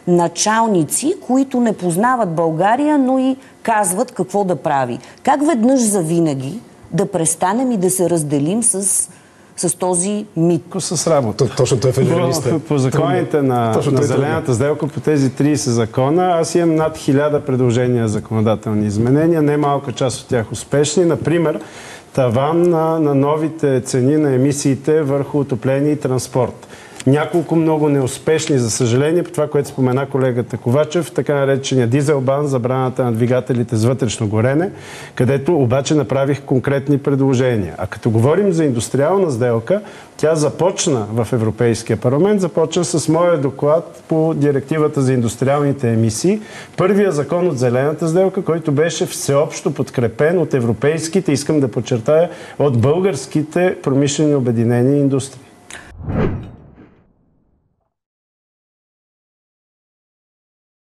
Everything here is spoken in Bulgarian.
началници, които не познават България, но и казват какво да прави. Как веднъж завинаги да престанем и да се разделим с този мит? С работа. Точно той е федералист. По законите на зелената сделка, по тези 30 закона, аз имам над 1000 предложения за законодателни изменения, немалка част от тях успешни. Например, таван на новите цени на емисиите върху отопление и транспорт. Няколко много неуспешни, за съжаление, по това, което спомена колегата Ковачев, така наречения дизелбан, забраната на двигателите с вътрешно горене, където обаче направих конкретни предложения. А като говорим за индустриална сделка, тя започна в Европейския парламент, започна с моя доклад по директивата за индустриалните емисии. Първия закон от зелената сделка, който беше всеобщо подкрепен от европейските, искам да подчертая, от българските промишлени обединения и индустрии.